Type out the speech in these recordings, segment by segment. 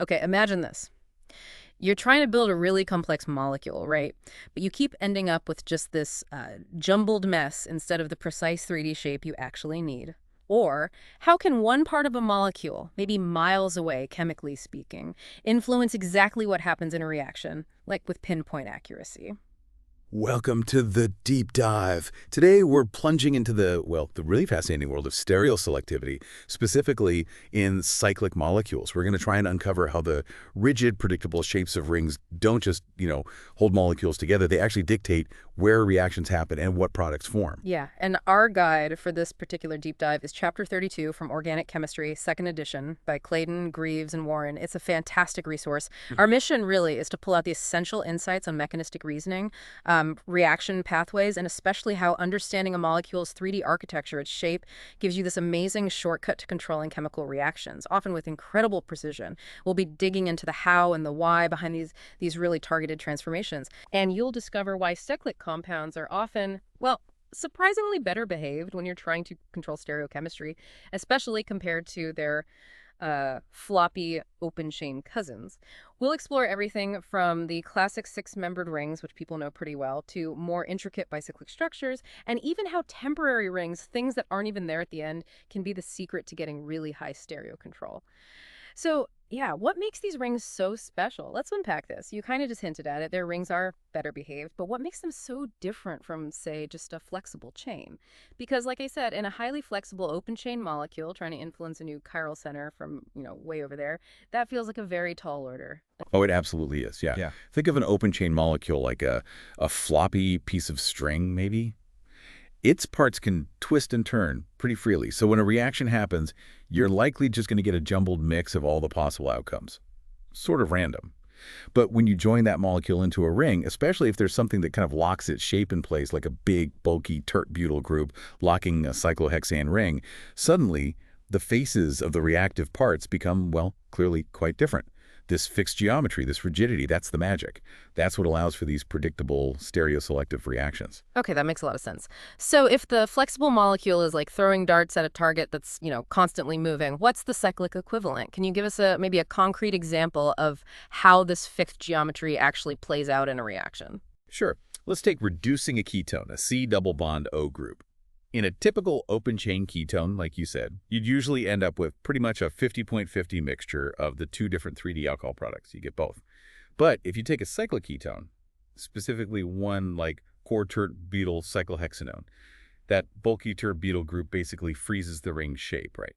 Okay, imagine this. You're trying to build a really complex molecule, right? But you keep ending up with just this jumbled mess instead of the precise 3D shape you actually need. Or how can one part of a molecule, maybe miles away, chemically speaking, influence exactly what happens in a reaction, like with pinpoint accuracy? Welcome to the deep dive. Today we're plunging into the really fascinating world of stereoselectivity, specifically in cyclic molecules. We're going to try and uncover how the rigid, predictable shapes of rings don't just, hold molecules together. They actually dictate where reactions happen and what products form. Yeah, and our guide for this particular deep dive is Chapter 32 from Organic Chemistry, second edition, by Clayden, Greaves, and Warren. It's a fantastic resource. Our mission really is to pull out the essential insights on mechanistic reasoning, reaction pathways, and especially how understanding a molecule's 3D architecture, its shape, gives you this amazing shortcut to controlling chemical reactions, often with incredible precision. We'll be digging into the how and the why behind these really targeted transformations, and you'll discover why cyclic compounds are often, well, surprisingly better behaved when you're trying to control stereochemistry, especially compared to their floppy open chain cousins. We'll explore everything from the classic six-membered rings, which people know pretty well, to more intricate bicyclic structures, and even how temporary rings, things that aren't even there at the end, can be the secret to getting really high stereo control. So, yeah, what makes these rings so special? Let's unpack this. You kind of just hinted at it. Their rings are better behaved, but what makes them so different from, say, just a flexible chain? Because, like I said, in a highly flexible open chain molecule, trying to influence a new chiral center from, way over there, that feels like a very tall order. Oh, it absolutely is, yeah. Yeah. Think of an open chain molecule like a floppy piece of string, maybe. Its parts can twist and turn pretty freely. So when a reaction happens, you're likely just going to get a jumbled mix of all the possible outcomes. Sort of random. But when you join that molecule into a ring, especially if there's something that kind of locks its shape in place, like a big, bulky tert-butyl group locking a cyclohexane ring, suddenly the faces of the reactive parts become, well, clearly quite different. This fixed geometry, this rigidity, that's the magic. That's what allows for these predictable stereoselective reactions. Okay, that makes a lot of sense. So if the flexible molecule is like throwing darts at a target that's, constantly moving, what's the cyclic equivalent? Can you give us maybe a concrete example of how this fixed geometry actually plays out in a reaction? Sure. Let's take reducing a ketone, a C double bond O group. In a typical open chain ketone, like you said, you'd usually end up with pretty much a 50-50 mixture of the two different 3D alcohol products. You get both. But if you take a cyclic ketone, specifically one like core tert-butyl cyclohexanone, that bulky tert-butyl group basically freezes the ring's shape, right?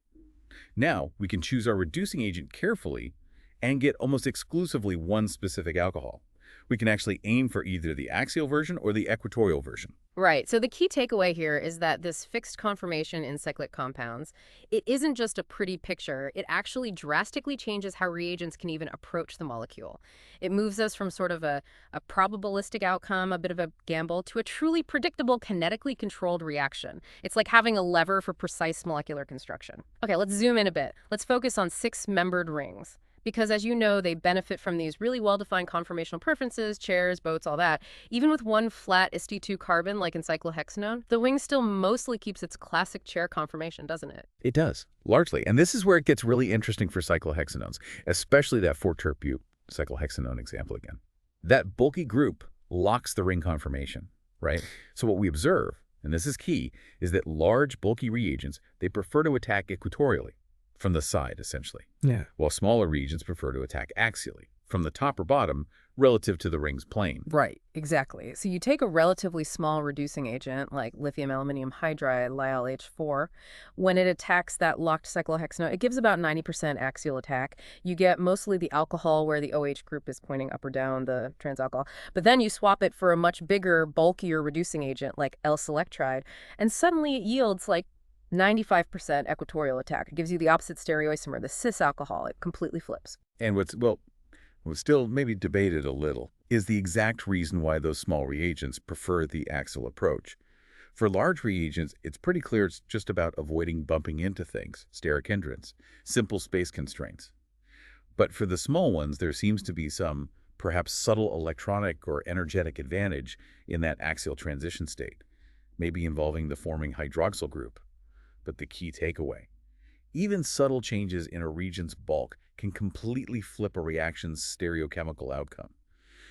Now, we can choose our reducing agent carefully and get almost exclusively one specific alcohol. We can actually aim for either the axial version or the equatorial version. Right. So the key takeaway here is that this fixed conformation in cyclic compounds, it isn't just a pretty picture. It actually drastically changes how reagents can even approach the molecule. It moves us from sort of a probabilistic outcome, a bit of a gamble, to a truly predictable, kinetically controlled reaction. It's like having a lever for precise molecular construction. Okay, let's zoom in a bit. Let's focus on six-membered rings. Because as you know, they benefit from these really well-defined conformational preferences, chairs, boats, all that. Even with one flat sp2 carbon, like in cyclohexanone, the ring still mostly keeps its classic chair conformation, doesn't it? It does, largely. And this is where it gets really interesting for cyclohexanones, especially that 4-terp-but cyclohexanone example again. That bulky group locks the ring conformation, right? So what we observe, and this is key, is that large, bulky reagents, they prefer to attack equatorially, from the side, essentially. Yeah. While smaller regions prefer to attack axially, from the top or bottom, relative to the ring's plane. Right, exactly. So you take a relatively small reducing agent like lithium aluminum hydride, LiAlH4. When it attacks that locked cyclohexanone, it gives about 90% axial attack. You get mostly the alcohol where the OH group is pointing up or down, the transalcohol. But then you swap it for a much bigger, bulkier reducing agent like L-selectride, and suddenly it yields like 95% equatorial attack. It gives you the opposite stereoisomer, the cis alcohol. It completely flips. And what's still maybe debated a little is the exact reason why those small reagents prefer the axial approach. For large reagents, it's pretty clear it's just about avoiding bumping into things, steric hindrance, simple space constraints. But for the small ones, there seems to be some perhaps subtle electronic or energetic advantage in that axial transition state, maybe involving the forming hydroxyl group. But the key takeaway: even subtle changes in a region's bulk can completely flip a reaction's stereochemical outcome.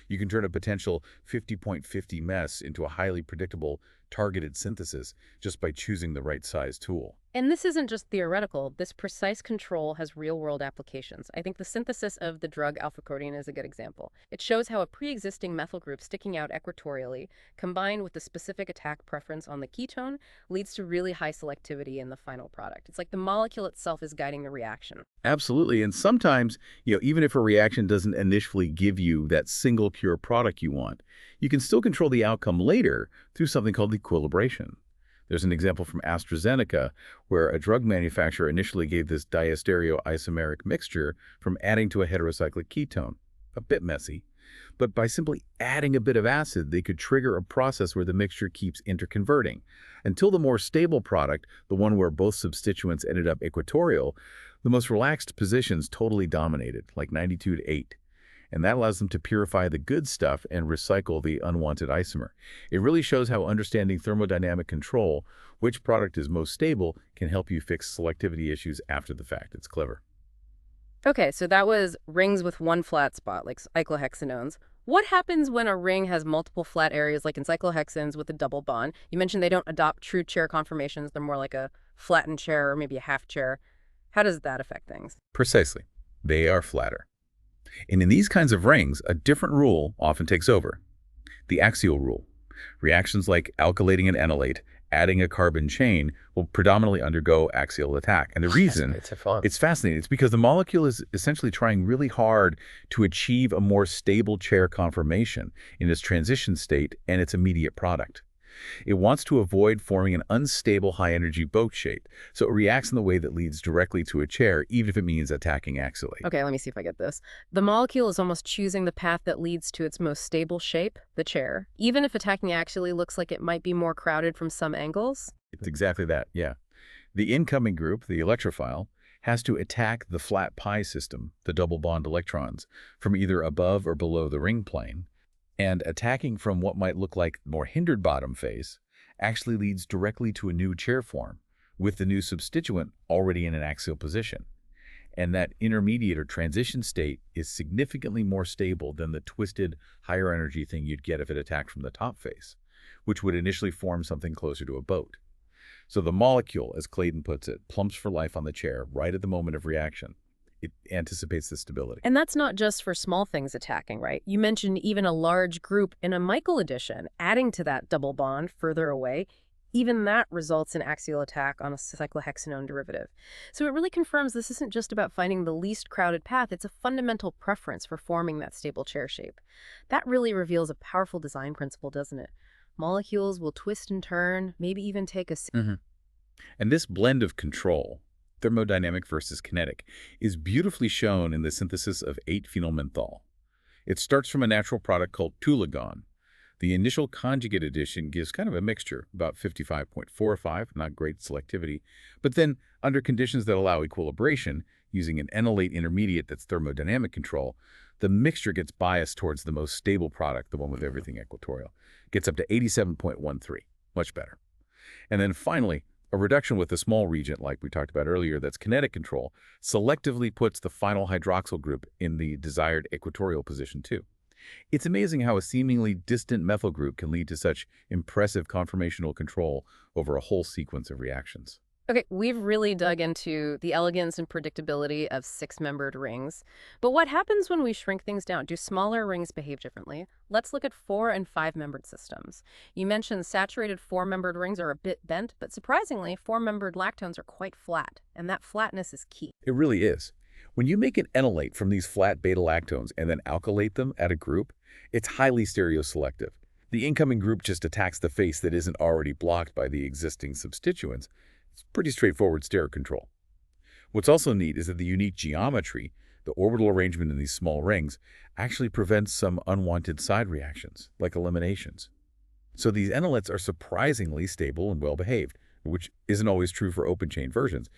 You can turn a potential 50.50 mess into a highly predictable, targeted synthesis just by choosing the right size tool. And this isn't just theoretical. This precise control has real-world applications. I think the synthesis of the drug alpha-codeine is a good example. It shows how a pre-existing methyl group sticking out equatorially, combined with the specific attack preference on the ketone, leads to really high selectivity in the final product. It's like the molecule itself is guiding the reaction. Absolutely. And sometimes, even if a reaction doesn't initially give you that single pure product you want, you can still control the outcome later through something called equilibration. There's an example from AstraZeneca where a drug manufacturer initially gave this diastereoisomeric mixture from adding to a heterocyclic ketone. A bit messy. But by simply adding a bit of acid, they could trigger a process where the mixture keeps interconverting. Until the more stable product, the one where both substituents ended up equatorial, the most relaxed positions totally dominated, like 92 to 8. And that allows them to purify the good stuff and recycle the unwanted isomer. It really shows how understanding thermodynamic control, which product is most stable, can help you fix selectivity issues after the fact. It's clever. Okay, so that was rings with one flat spot, like cyclohexanones. What happens when a ring has multiple flat areas, like in cyclohexanes with a double bond? You mentioned they don't adopt true chair conformations. They're more like a flattened chair or maybe a half chair. How does that affect things? Precisely. They are flatter. And in these kinds of rings, a different rule often takes over. The axial rule. Reactions like alkylating an enolate, adding a carbon chain, will predominantly undergo axial attack. And the reason, it's fascinating, it's because the molecule is essentially trying really hard to achieve a more stable chair conformation in its transition state and its immediate product. It wants to avoid forming an unstable high-energy boat shape, so it reacts in the way that leads directly to a chair, even if it means attacking axially. Okay, let me see if I get this. The molecule is almost choosing the path that leads to its most stable shape, the chair, even if attacking axially looks like it might be more crowded from some angles? It's exactly that, yeah. The incoming group, the electrophile, has to attack the flat pi system, the double bond electrons, from either above or below the ring plane. And attacking from what might look like more hindered bottom face actually leads directly to a new chair form, with the new substituent already in an axial position. And that intermediate or transition state is significantly more stable than the twisted, higher energy thing you'd get if it attacked from the top face, which would initially form something closer to a boat. So the molecule, as Clayden puts it, plumps for life on the chair right at the moment of reaction. It anticipates the stability. And that's not just for small things attacking, right? You mentioned even a large group in a Michael addition, adding to that double bond further away. Even that results in axial attack on a cyclohexanone derivative. So it really confirms this isn't just about finding the least crowded path, it's a fundamental preference for forming that stable chair shape. That really reveals a powerful design principle, doesn't it? Molecules will twist and turn, maybe even take a... And this blend of control, thermodynamic versus kinetic, is beautifully shown in the synthesis of 8-phenylmenthol. It starts from a natural product called tulagon. The initial conjugate addition gives kind of a mixture, about 55.45, not great selectivity, but then under conditions that allow equilibration, using an enolate intermediate that's thermodynamic control, the mixture gets biased towards the most stable product, the one with everything equatorial. Gets up to 87.13, much better. And then finally, a reduction with a small reagent, like we talked about earlier, that's kinetic control, selectively puts the final hydroxyl group in the desired equatorial position too. It's amazing how a seemingly distant methyl group can lead to such impressive conformational control over a whole sequence of reactions. Okay, we've really dug into the elegance and predictability of six-membered rings. But what happens when we shrink things down? Do smaller rings behave differently? Let's look at 4- and 5-membered systems. You mentioned saturated 4-membered rings are a bit bent, but surprisingly, 4-membered lactones are quite flat, and that flatness is key. It really is. When you make an enolate from these flat beta-lactones and then alkylate them at a group, it's highly stereoselective. The incoming group just attacks the face that isn't already blocked by the existing substituents. It's pretty straightforward stere control. What's also neat is that the unique geometry, the orbital arrangement in these small rings, actually prevents some unwanted side reactions, like eliminations. So these enolates are surprisingly stable and well-behaved, which isn't always true for open-chain versions.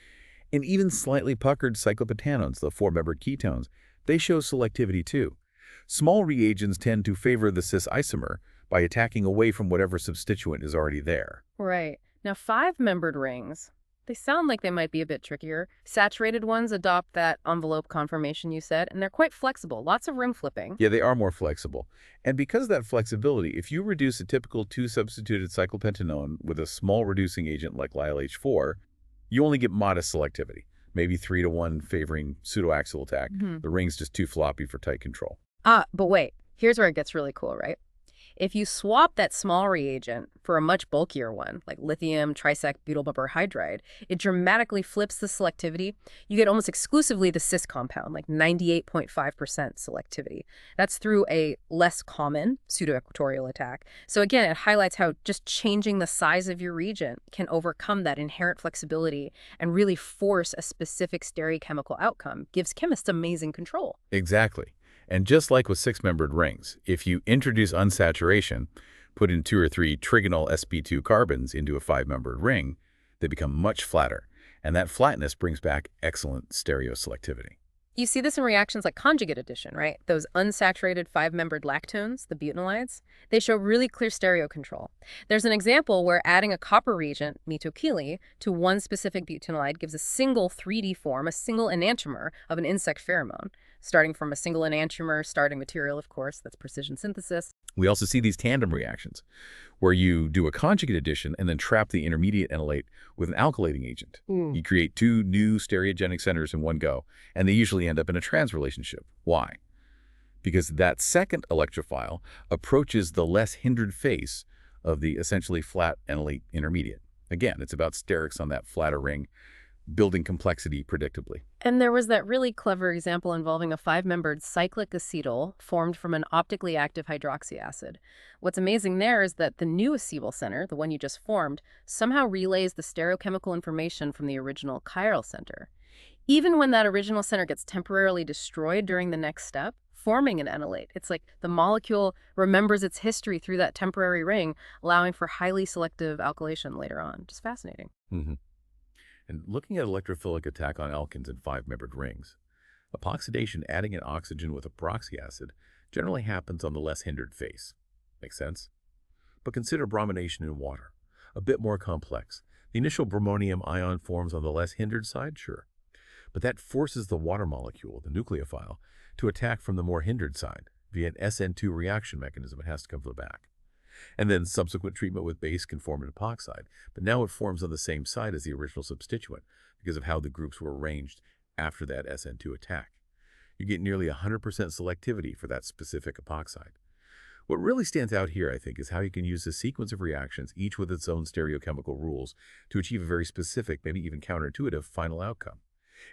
And even slightly puckered cyclopentanones, the 4-membered ketones, they show selectivity too. Small reagents tend to favor the cis isomer by attacking away from whatever substituent is already there. Right. Now, 5-membered rings, They sound like they might be a bit trickier. Saturated ones adopt that envelope conformation you said, and they're quite flexible, lots of rim flipping. Yeah, they are more flexible. And because of that flexibility, if you reduce a typical 2-substituted cyclopentanone with a small reducing agent like LyLH4, you only get modest selectivity, maybe 3-to-1 favoring pseudoaxial attack. The ring's just too floppy for tight control. But wait, here's where it gets really cool, right? If you swap that small reagent for a much bulkier one, like lithium trisec butylbumper hydride, it dramatically flips the selectivity. You get almost exclusively the cis compound, like 98.5% selectivity. That's through a less common pseudoequatorial attack. So again, it highlights how just changing the size of your reagent can overcome that inherent flexibility and really force a specific stereochemical outcome, gives chemists amazing control. Exactly. And just like with six-membered rings, if you introduce unsaturation, put in 2 or 3 trigonal sp2 carbons into a 5-membered ring, they become much flatter. And that flatness brings back excellent stereoselectivity. You see this in reactions like conjugate addition, right? Those unsaturated 5-membered lactones, the butanolides, they show really clear stereo control. There's an example where adding a copper reagent, metokili, to one specific butanolide gives a single 3D form, a single enantiomer of an insect pheromone. Starting from a single enantiomer starting material, of course, that's precision synthesis. We also see these tandem reactions, where you do a conjugate addition and then trap the intermediate enolate with an alkylating agent. You create 2 new stereogenic centers in one go, and they usually end up in a trans relationship. Why? Because that second electrophile approaches the less hindered face of the essentially flat enolate intermediate. Again, it's about sterics on that flatter ring, building complexity predictably. And there was that really clever example involving a 5-membered cyclic acetyl formed from an optically active hydroxy acid. What's amazing there is that the new acetyl center, the one you just formed, somehow relays the stereochemical information from the original chiral center. Even when that original center gets temporarily destroyed during the next step, forming an enolate, it's like the molecule remembers its history through that temporary ring, allowing for highly selective alkylation later on. Just fascinating. And looking at electrophilic attack on alkenes in 5-membered rings, epoxidation adding an oxygen with a peroxy acid generally happens on the less hindered face. Make sense? But consider bromination in water. A bit more complex. The initial bromonium ion forms on the less hindered side, sure. But that forces the water molecule, the nucleophile, to attack from the more hindered side. Via an SN2 reaction mechanism, it has to come from the back. And then subsequent treatment with base can form an epoxide, but now it forms on the same side as the original substituent because of how the groups were arranged after that SN2 attack. You get nearly 100% selectivity for that specific epoxide. What really stands out here, I think, is how you can use a sequence of reactions, each with its own stereochemical rules, to achieve a very specific, maybe even counterintuitive, final outcome.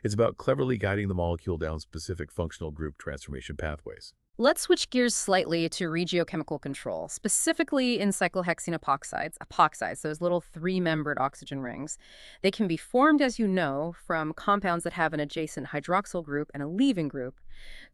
It's about cleverly guiding the molecule down specific functional group transformation pathways. Let's switch gears slightly to regiochemical control, specifically in cyclohexene epoxides, those little 3-membered oxygen rings. They can be formed, as you know, from compounds that have an adjacent hydroxyl group and a leaving group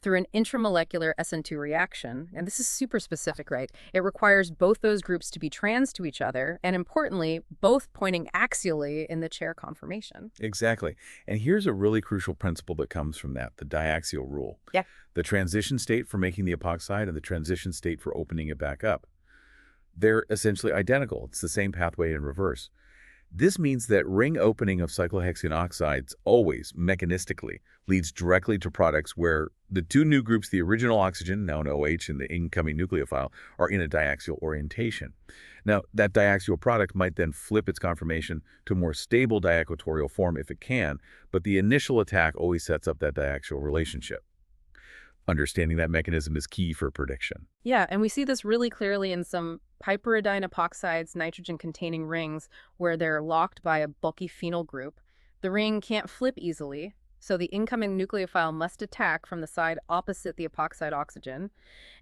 through an intramolecular SN2 reaction. And this is super specific, right? It requires both those groups to be trans to each other, and importantly, both pointing axially in the chair conformation. Exactly. And here's a really crucial principle that comes from that, the diaxial rule. Yeah. The transition state for making the epoxide and the transition state for opening it back up. They're essentially identical. It's the same pathway in reverse. This means that ring opening of cyclohexene oxides always, mechanistically, leads directly to products where the 2 new groups, the original oxygen, now an OH, and the incoming nucleophile, are in a diaxial orientation. Now, that diaxial product might then flip its conformation to a more stable diaquatorial form if it can, but the initial attack always sets up that diaxial relationship. Understanding that mechanism is key for prediction. Yeah, and we see this really clearly in some piperidine epoxides, nitrogen-containing rings, where they're locked by a bulky phenyl group. The ring can't flip easily, so the incoming nucleophile must attack from the side opposite the epoxide oxygen,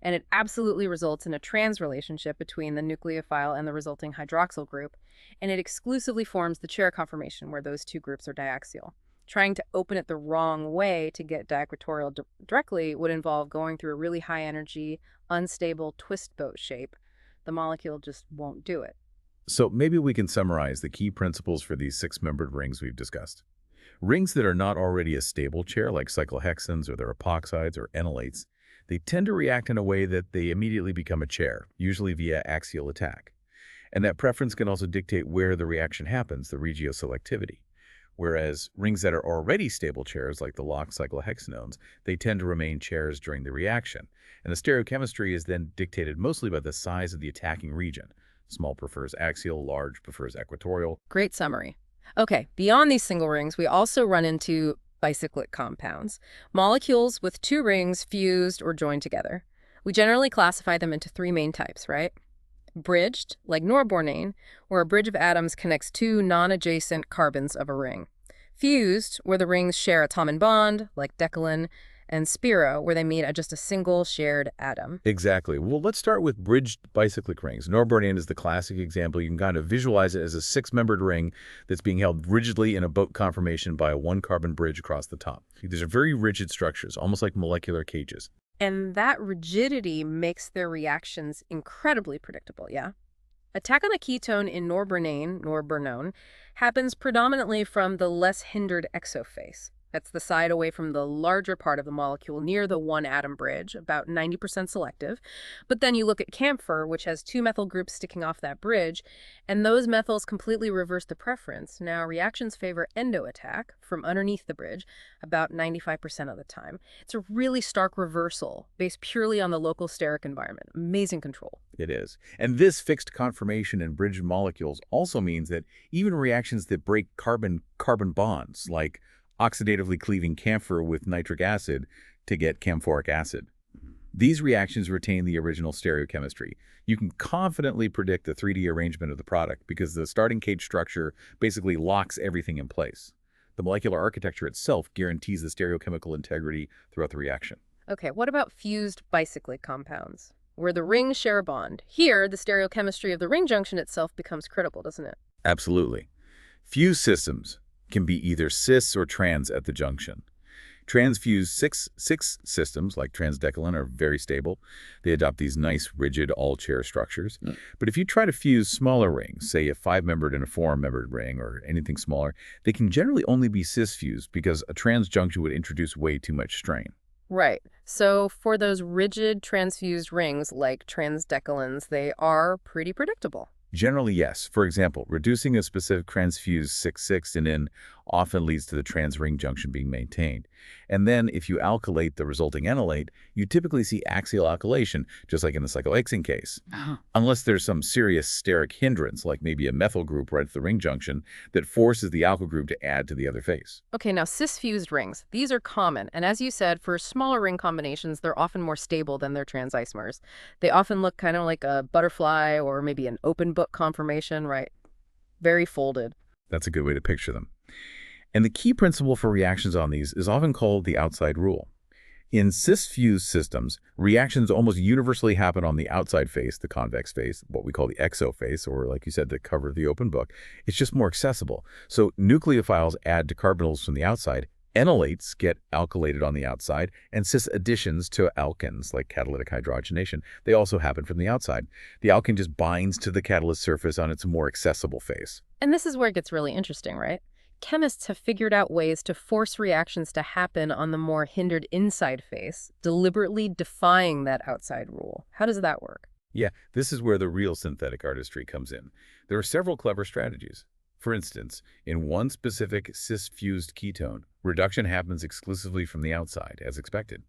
and it absolutely results in a trans relationship between the nucleophile and the resulting hydroxyl group, and it exclusively forms the chair conformation where those 2 groups are diaxial. Trying to open it the wrong way to get diaquatorial directly would involve going through a really high-energy, unstable twist boat shape. The molecule just won't do it. So maybe we can summarize the key principles for these 6-membered rings we've discussed. Rings that are not already a stable chair, like cyclohexanes or their epoxides or enolates, they tend to react in a way that they immediately become a chair, usually via axial attack. And that preference can also dictate where the reaction happens, the regioselectivity. whereas rings that are already stable chairs, like the locked cyclohexanones, they tend to remain chairs during the reaction. And the stereochemistry is then dictated mostly by the size of the attacking region. Small prefers axial, large prefers equatorial. Great summary. Okay, beyond these single rings, we also run into bicyclic compounds, molecules with two rings fused or joined together. We generally classify them into three main types, right? Bridged, like norbornane, where a bridge of atoms connects two non-adjacent carbons of a ring. Fused, where the rings share a common bond, like decalin, and spiro, where they meet at just a single shared atom. Exactly. Well, let's start with bridged bicyclic rings. Norbornane is the classic example. You can kind of visualize it as a six-membered ring that's being held rigidly in a boat conformation by a one-carbon bridge across the top. These are very rigid structures, almost like molecular cages. And that rigidity makes their reactions incredibly predictable, yeah? Attack on a ketone in norbernone, happens predominantly from the less hindered exophase. That's the side away from the larger part of the molecule near the one-atom bridge, about 90% selective. But then you look at camphor, which has two methyl groups sticking off that bridge, and those methyls completely reverse the preference. Now, reactions favor endo attack from underneath the bridge about 95% of the time. It's a really stark reversal based purely on the local steric environment. Amazing control. It is. And this fixed conformation in bridged molecules also means that even reactions that break carbon-carbon bonds, like oxidatively cleaving camphor with nitric acid to get camphoric acid. These reactions retain the original stereochemistry. You can confidently predict the 3D arrangement of the product because the starting cage structure basically locks everything in place. The molecular architecture itself guarantees the stereochemical integrity throughout the reaction. Okay, what about fused bicyclic compounds, where the rings share a bond? Here, the stereochemistry of the ring junction itself becomes critical, doesn't it? Absolutely. Fused systems can be either cis or trans at the junction. Transfused cis systems, like transdecalin, are very stable. They adopt these nice, rigid, all-chair structures. But if you try to fuse smaller rings, say a 5-membered and a 4-membered ring or anything smaller, they can generally only be cis-fused because a trans junction would introduce way too much strain. Right. So for those rigid transfused rings like transdecalins, they are pretty predictable. Generally, yes. For example, reducing a specific transfused 6,6 and in often leads to the trans ring junction being maintained. And then if you alkylate the resulting enolate, you typically see axial alkylation, just like in the cyclohexane case. Unless there's some serious steric hindrance, like maybe a methyl group right at the ring junction, that forces the alkyl group to add to the other face. Okay, now cis-fused rings. These are common, and as you said, for smaller ring combinations, they're often more stable than their trans isomers. They often look kind of like a butterfly or maybe an open book conformation, right? Very folded. That's a good way to picture them. And the key principle for reactions on these is often called the outside rule. In cis-fused systems, reactions almost universally happen on the outside face, the convex face, what we call the exoface, or like you said, the cover of the open book. It's just more accessible. So nucleophiles add to carbonyls from the outside, enolates get alkylated on the outside, and cis additions to alkenes, like catalytic hydrogenation, they also happen from the outside. The alkene just binds to the catalyst surface on its more accessible face. And this is where it gets really interesting, right? Chemists have figured out ways to force reactions to happen on the more hindered inside face, deliberately defying that outside rule. How does that work? Yeah, this is where the real synthetic artistry comes in. There are several clever strategies. For instance, in one specific cis-fused ketone, reduction happens exclusively from the outside, as expected.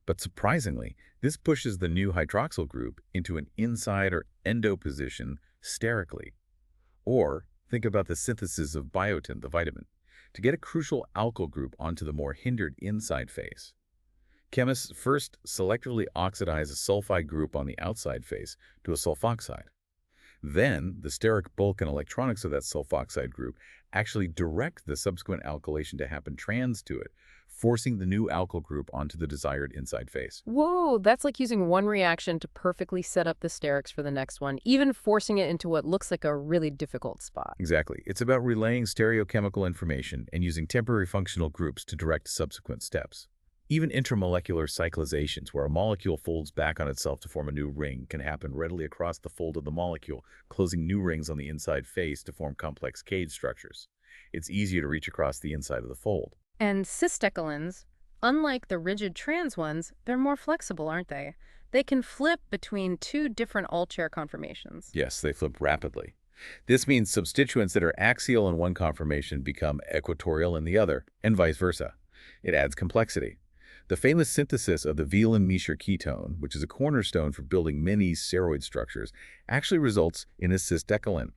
But surprisingly, this pushes the new hydroxyl group into an inside or endo position sterically. Or think about the synthesis of biotin, the vitamin, to get a crucial alkyl group onto the more hindered inside face. Chemists first selectively oxidize a sulfide group on the outside face to a sulfoxide. Then, the steric bulk and electronics of that sulfoxide group actually direct the subsequent alkylation to happen trans to it, forcing the new alkyl group onto the desired inside face. Whoa, that's like using one reaction to perfectly set up the sterics for the next one, even forcing it into what looks like a really difficult spot. Exactly. It's about relaying stereochemical information and using temporary functional groups to direct subsequent steps. Even intramolecular cyclizations, where a molecule folds back on itself to form a new ring, can happen readily across the fold of the molecule, closing new rings on the inside face to form complex cage structures. It's easier to reach across the inside of the fold. And cisdecalins, unlike the rigid trans ones, they're more flexible, aren't they? They can flip between two different all-chair conformations. Yes, they flip rapidly. This means substituents that are axial in one conformation become equatorial in the other, and vice versa. It adds complexity. The famous synthesis of the Wieland-Miescher ketone, which is a cornerstone for building many steroid structures, actually results in a cis-decalin.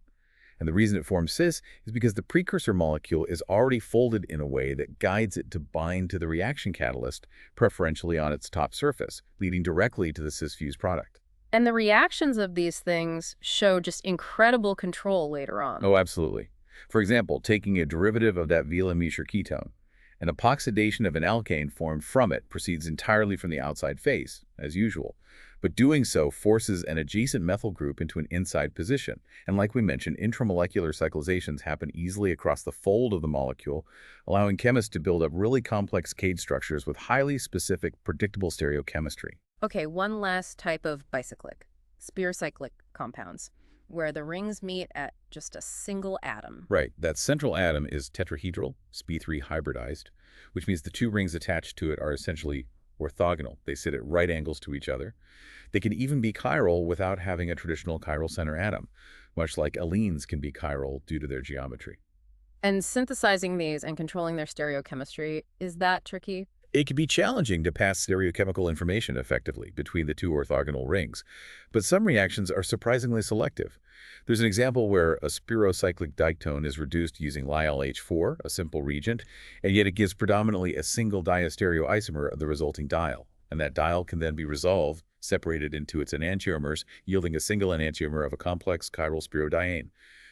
And the reason it forms cis is because the precursor molecule is already folded in a way that guides it to bind to the reaction catalyst, preferentially on its top surface, leading directly to the cis-fused product. And the reactions of these things show just incredible control later on. Oh, absolutely. For example, taking a derivative of that Wieland-Miescher ketone, an epoxidation of an alkane formed from it proceeds entirely from the outside face, as usual. But doing so forces an adjacent methyl group into an inside position. And like we mentioned, intramolecular cyclizations happen easily across the fold of the molecule, allowing chemists to build up really complex CADE structures with highly specific, predictable stereochemistry. Okay, one last type of bicyclic, spherocyclic compounds, where the rings meet at just a single atom. Right, that central atom is tetrahedral, sp3 hybridized, which means the two rings attached to it are essentially orthogonal. They sit at right angles to each other. They can even be chiral without having a traditional chiral center atom, much like allenes can be chiral due to their geometry. And synthesizing these and controlling their stereochemistry, is that tricky? It can be challenging to pass stereochemical information effectively between the two orthogonal rings, but some reactions are surprisingly selective. There's an example where a spirocyclic diketone is reduced using LiAlH4, a simple reagent, and yet it gives predominantly a single diastereoisomer of the resulting diol, and that diol can then be resolved, separated into its enantiomers, yielding a single enantiomer of a complex chiral spirodiene.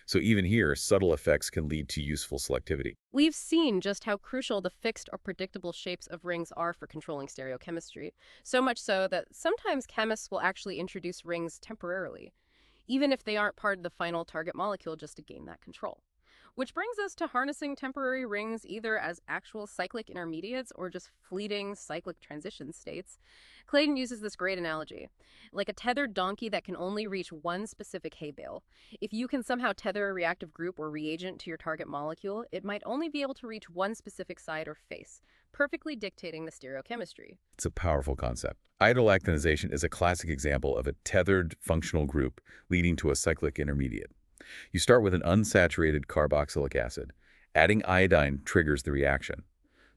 So even here, subtle effects can lead to useful selectivity. We've seen just how crucial the fixed or predictable shapes of rings are for controlling stereochemistry, so much so that sometimes chemists will actually introduce rings temporarily, even if they aren't part of the final target molecule, just to gain that control. Which brings us to harnessing temporary rings either as actual cyclic intermediates or just fleeting cyclic transition states. Clayden uses this great analogy, like a tethered donkey that can only reach one specific hay bale. If you can somehow tether a reactive group or reagent to your target molecule, it might only be able to reach one specific side or face, perfectly dictating the stereochemistry. It's a powerful concept. Iodolactonization is a classic example of a tethered functional group leading to a cyclic intermediate. You start with an unsaturated carboxylic acid. Adding iodine triggers the reaction.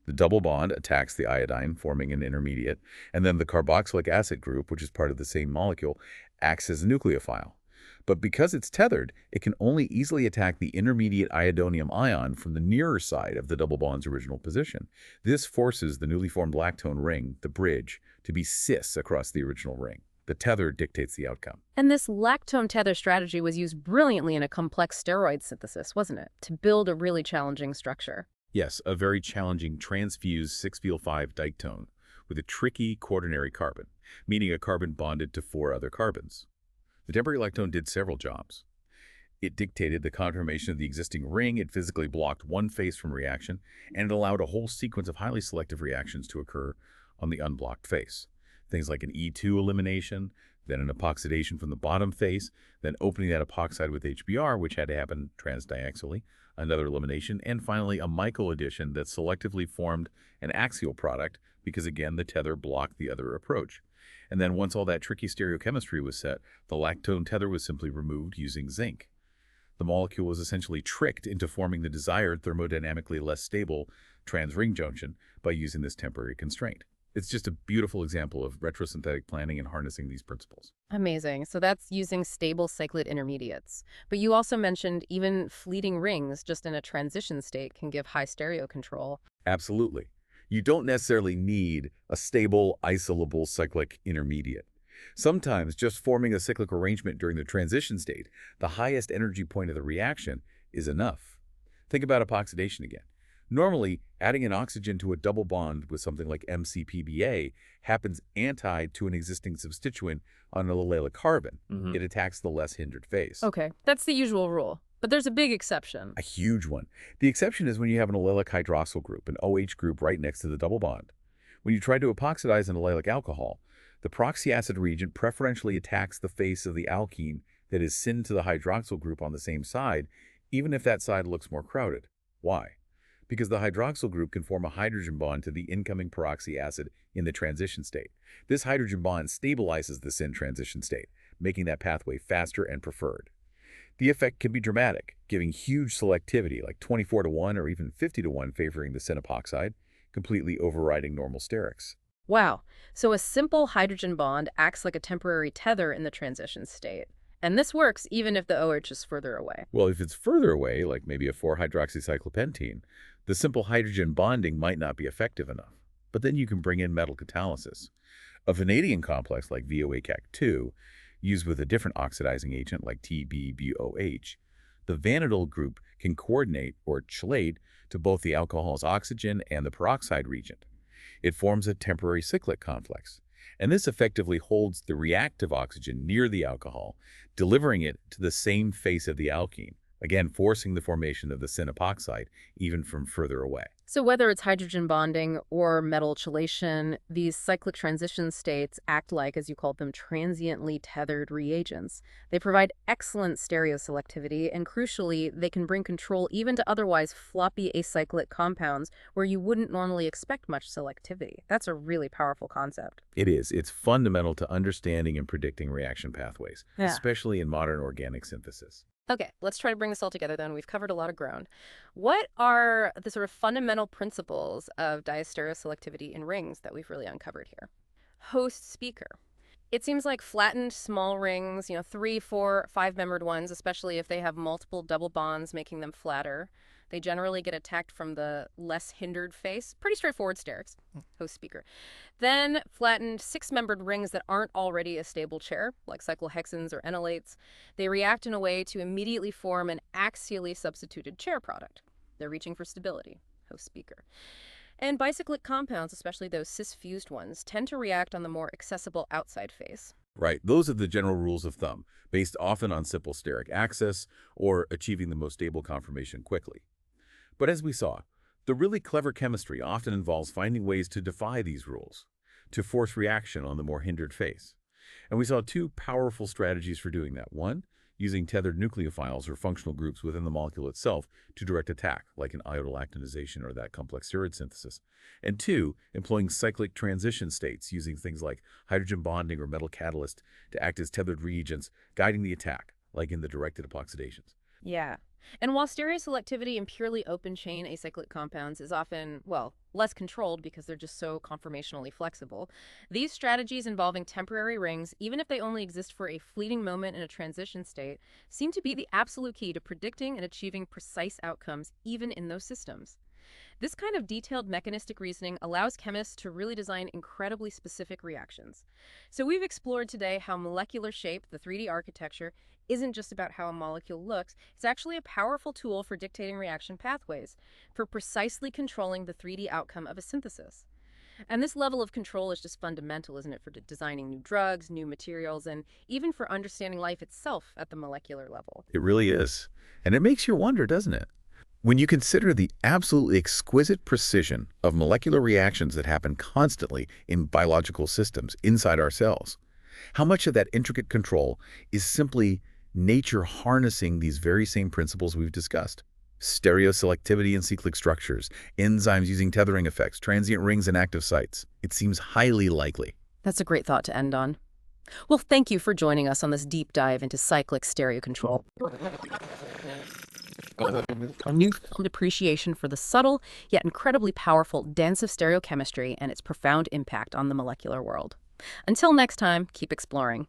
The double bond attacks the iodine, forming an intermediate, and then the carboxylic acid group, which is part of the same molecule, acts as a nucleophile. But because it's tethered, it can only easily attack the intermediate iodonium ion from the nearer side of the double bond's original position. This forces the newly formed lactone ring, the bridge, to be cis across the original ring. The tether dictates the outcome. And this lactone tether strategy was used brilliantly in a complex steroid synthesis, wasn't it? To build a really challenging structure. Yes, a very challenging transfused 6-phenol-5 diketone with a tricky quaternary carbon, meaning a carbon bonded to 4 other carbons. The temporary lactone did several jobs. It dictated the conformation of the existing ring, it physically blocked one face from reaction, and it allowed a whole sequence of highly selective reactions to occur on the unblocked face. Things like an E2 elimination, then an epoxidation from the bottom face, then opening that epoxide with HBr, which had to happen transdiaxially, another elimination, and finally a Michael addition that selectively formed an axial product because, again, the tether blocked the other approach. And then once all that tricky stereochemistry was set, the lactone tether was simply removed using zinc. The molecule was essentially tricked into forming the desired thermodynamically less stable trans-ring junction by using this temporary constraint. It's just a beautiful example of retrosynthetic planning and harnessing these principles. Amazing. So that's using stable cyclid intermediates. But you also mentioned even fleeting rings just in a transition state can give high stereo control. Absolutely. You don't necessarily need a stable, isolable cyclic intermediate. Sometimes just forming a cyclic arrangement during the transition state, the highest energy point of the reaction, is enough. Think about epoxidation again. Normally, adding an oxygen to a double bond with something like MCPBA happens anti to an existing substituent on a allylic carbon. It attacks the less hindered face. Okay, that's the usual rule. But there's a big exception. A huge one. The exception is when you have an allylic hydroxyl group, an OH group right next to the double bond. When you try to epoxidize an allylic alcohol, the proxy acid reagent preferentially attacks the face of the alkene that is syn to the hydroxyl group on the same side, even if that side looks more crowded. Why? Because the hydroxyl group can form a hydrogen bond to the incoming peroxy acid in the transition state. This hydrogen bond stabilizes the syn transition state, making that pathway faster and preferred. The effect can be dramatic, giving huge selectivity like 24 to 1 or even 50 to 1 favoring the synepoxide, completely overriding normal sterics. Wow. So a simple hydrogen bond acts like a temporary tether in the transition state. And this works even if the OH is further away. Well, if it's further away, like maybe a 4-hydroxycyclopentene, the simple hydrogen bonding might not be effective enough. But then you can bring in metal catalysis. A vanadium complex like VOACAC2, used with a different oxidizing agent like TBBOH, the vanadyl group can coordinate or chelate to both the alcohol's oxygen and the peroxide region. It forms a temporary cyclic complex, and this effectively holds the reactive oxygen near the alcohol, delivering it to the same face of the alkene, again forcing the formation of the synepoxide even from further away. So whether it's hydrogen bonding or metal chelation, these cyclic transition states act like, as you called them, transiently tethered reagents. They provide excellent stereoselectivity, and crucially, they can bring control even to otherwise floppy acyclic compounds where you wouldn't normally expect much selectivity. That's a really powerful concept. It is. It's fundamental to understanding and predicting reaction pathways, Yeah. especially in modern organic synthesis. Okay, let's try to bring this all together then. We've covered a lot of ground. What are the sort of fundamental principles of diastereoselectivity in rings that we've really uncovered here? Host speaker. It seems like flattened small rings, 3, 4, 5-membered ones, especially if they have multiple double bonds making them flatter. They generally get attacked from the less hindered face. Pretty straightforward sterics, host speaker. Then flattened 6-membered rings that aren't already a stable chair, like cyclohexanes or enolates. They react in a way to immediately form an axially substituted chair product. They're reaching for stability, host speaker. And bicyclic compounds, especially those cis-fused ones, tend to react on the more accessible outside face. Right, those are the general rules of thumb, based often on simple steric access or achieving the most stable conformation quickly. But as we saw, the really clever chemistry often involves finding ways to defy these rules, to force reaction on the more hindered face. And we saw two powerful strategies for doing that. One, using tethered nucleophiles or functional groups within the molecule itself to direct attack, like an iodolactonization or that complex steroid synthesis. And two, employing cyclic transition states using things like hydrogen bonding or metal catalyst to act as tethered reagents, guiding the attack, like in the directed epoxidations. Yeah. And while stereoselectivity in purely open-chain acyclic compounds is often, well, less controlled because they're just so conformationally flexible, these strategies involving temporary rings, even if they only exist for a fleeting moment in a transition state, seem to be the absolute key to predicting and achieving precise outcomes even in those systems. This kind of detailed mechanistic reasoning allows chemists to really design incredibly specific reactions. So we've explored today how molecular shape, the 3D architecture, isn't just about how a molecule looks. It's actually a powerful tool for dictating reaction pathways, for precisely controlling the 3D outcome of a synthesis. And this level of control is just fundamental, isn't it, for designing new drugs, new materials, and even for understanding life itself at the molecular level. It really is. And it makes you wonder, doesn't it? When you consider the absolutely exquisite precision of molecular reactions that happen constantly in biological systems inside our cells, how much of that intricate control is simply nature harnessing these very same principles we've discussed? Stereoselectivity in cyclic structures, enzymes using tethering effects, transient rings and active sites. It seems highly likely. That's a great thought to end on. Well, thank you for joining us on this deep dive into cyclic stereocontrol. A newfound appreciation for the subtle, yet incredibly powerful dance of stereochemistry and its profound impact on the molecular world. Until next time, keep exploring.